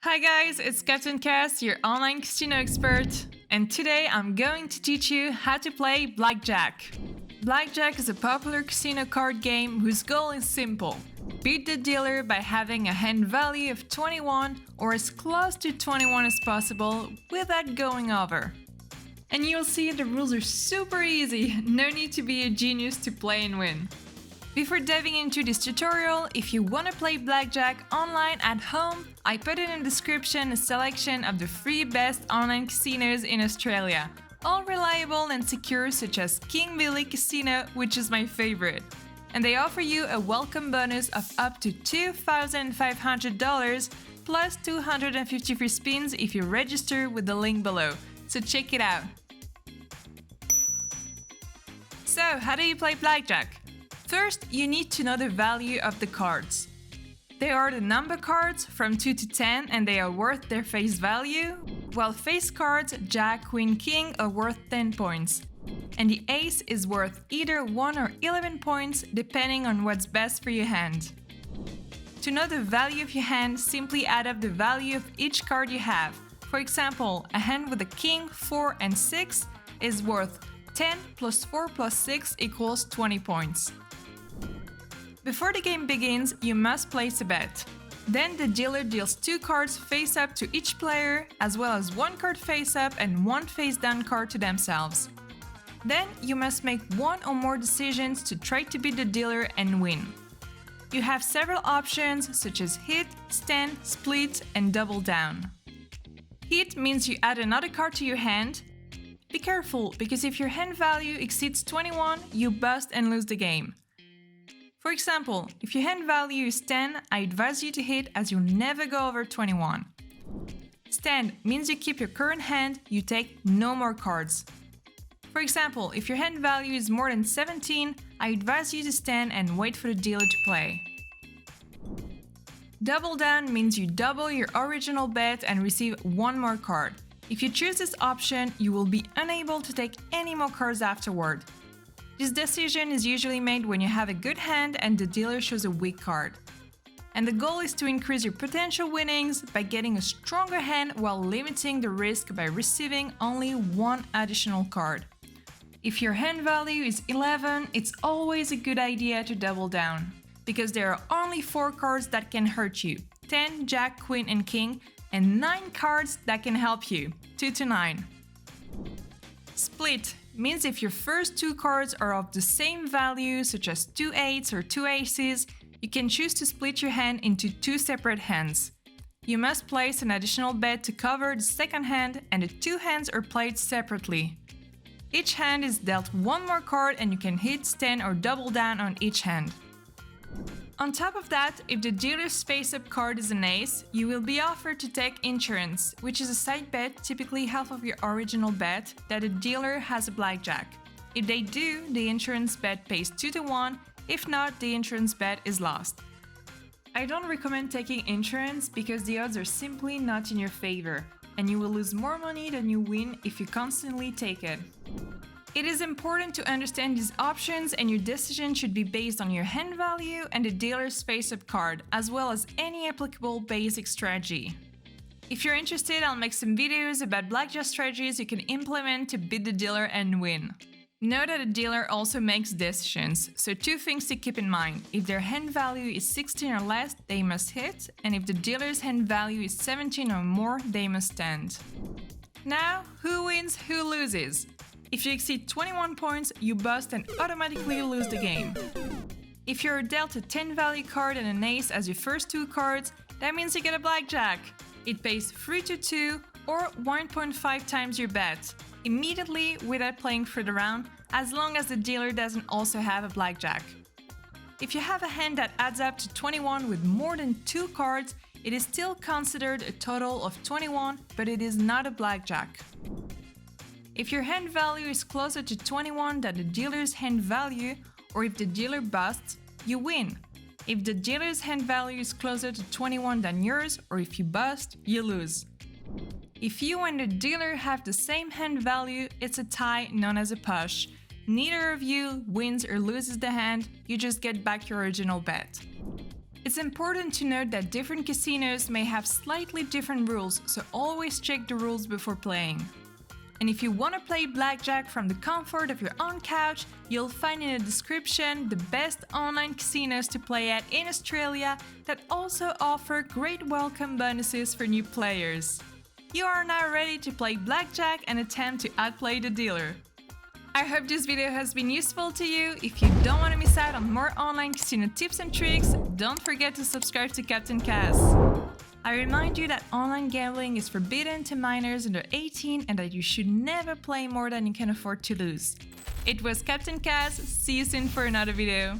Hi guys, it's Captain Cass, your online casino expert, and today I'm going to teach you how to play Blackjack. Blackjack is a popular casino card game whose goal is simple. Beat the dealer by having a hand value of 21 or as close to 21 as possible without going over. And you'll see the rules are super easy, no need to be a genius to play and win. Before diving into this tutorial, if you want to play Blackjack online at home, I put in the description a selection of the 3 best online casinos in Australia, all reliable and secure, such as King Billy Casino, which is my favorite. And they offer you a welcome bonus of up to $2,500 plus 250 free spins if you register with the link below, so check it out. So, how do you play Blackjack? First, you need to know the value of the cards. They are the number cards from 2 to 10 and they are worth their face value, while face cards Jack, Queen, King are worth 10 points. And the Ace is worth either 1 or 11 points depending on what's best for your hand. To know the value of your hand, simply add up the value of each card you have. For example, a hand with a King, 4 and 6 is worth 10 plus 4 plus 6 equals 20 points. Before the game begins, you must place a bet. Then the dealer deals 2 cards face up to each player, as well as 1 card face up and 1 face down card to themselves. Then you must make 1 or more decisions to try to beat the dealer and win. You have several options such as hit, stand, split, and double down. Hit means you add another card to your hand. Be careful, because if your hand value exceeds 21, you bust and lose the game. For example, if your hand value is 10, I advise you to hit as you'll never go over 21. Stand means you keep your current hand, you take no more cards. For example, if your hand value is more than 17, I advise you to stand and wait for the dealer to play. Double down means you double your original bet and receive 1 more card. If you choose this option, you will be unable to take any more cards afterward. This decision is usually made when you have a good hand and the dealer shows a weak card. And the goal is to increase your potential winnings by getting a stronger hand while limiting the risk by receiving only 1 additional card. If your hand value is 11, it's always a good idea to double down, because there are only 4 cards that can hurt you: 10, Jack, Queen and King, and 9 cards that can help you, 2 to 9. Split means if your first 2 cards are of the same value, such as 2 8s or 2 aces, you can choose to split your hand into 2 separate hands. You must place an additional bet to cover the second hand, and the 2 hands are played separately. Each hand is dealt 1 more card and you can hit, stand or double down on each hand. On top of that, if the dealer's face-up card is an ace, you will be offered to take insurance, which is a side bet, typically half of your original bet, that a dealer has a blackjack. If they do, the insurance bet pays 2 to 1, if not, the insurance bet is lost. I don't recommend taking insurance because the odds are simply not in your favor, and you will lose more money than you win if you constantly take it. It is important to understand these options, and your decision should be based on your hand value and the dealer's face-up card, as well as any applicable basic strategy. If you're interested, I'll make some videos about blackjack strategies you can implement to beat the dealer and win. Know that a dealer also makes decisions, so 2 things to keep in mind. If their hand value is 16 or less, they must hit, and if the dealer's hand value is 17 or more, they must stand. Now, who wins, who loses? If you exceed 21 points, you bust and automatically lose the game. If you're dealt a 10 value card and an ace as your first 2 cards, that means you get a blackjack. It pays 3 to 2 or 1.5 times your bet, immediately without playing for the round, as long as the dealer doesn't also have a blackjack. If you have a hand that adds up to 21 with more than 2 cards, it is still considered a total of 21, but it is not a blackjack. If your hand value is closer to 21 than the dealer's hand value, or if the dealer busts, you win. If the dealer's hand value is closer to 21 than yours, or if you bust, you lose. If you and the dealer have the same hand value, it's a tie known as a push. Neither of you wins or loses the hand, you just get back your original bet. It's important to note that different casinos may have slightly different rules, so always check the rules before playing. And if you want to play Blackjack from the comfort of your own couch, you'll find in the description the best online casinos to play at in Australia that also offer great welcome bonuses for new players. You are now ready to play Blackjack and attempt to outplay the dealer. I hope this video has been useful to you. If you don't want to miss out on more online casino tips and tricks, don't forget to subscribe to Captain Kaz. I remind you that online gambling is forbidden to minors under 18 and that you should never play more than you can afford to lose. It was Captain Kaz. See you soon for another video.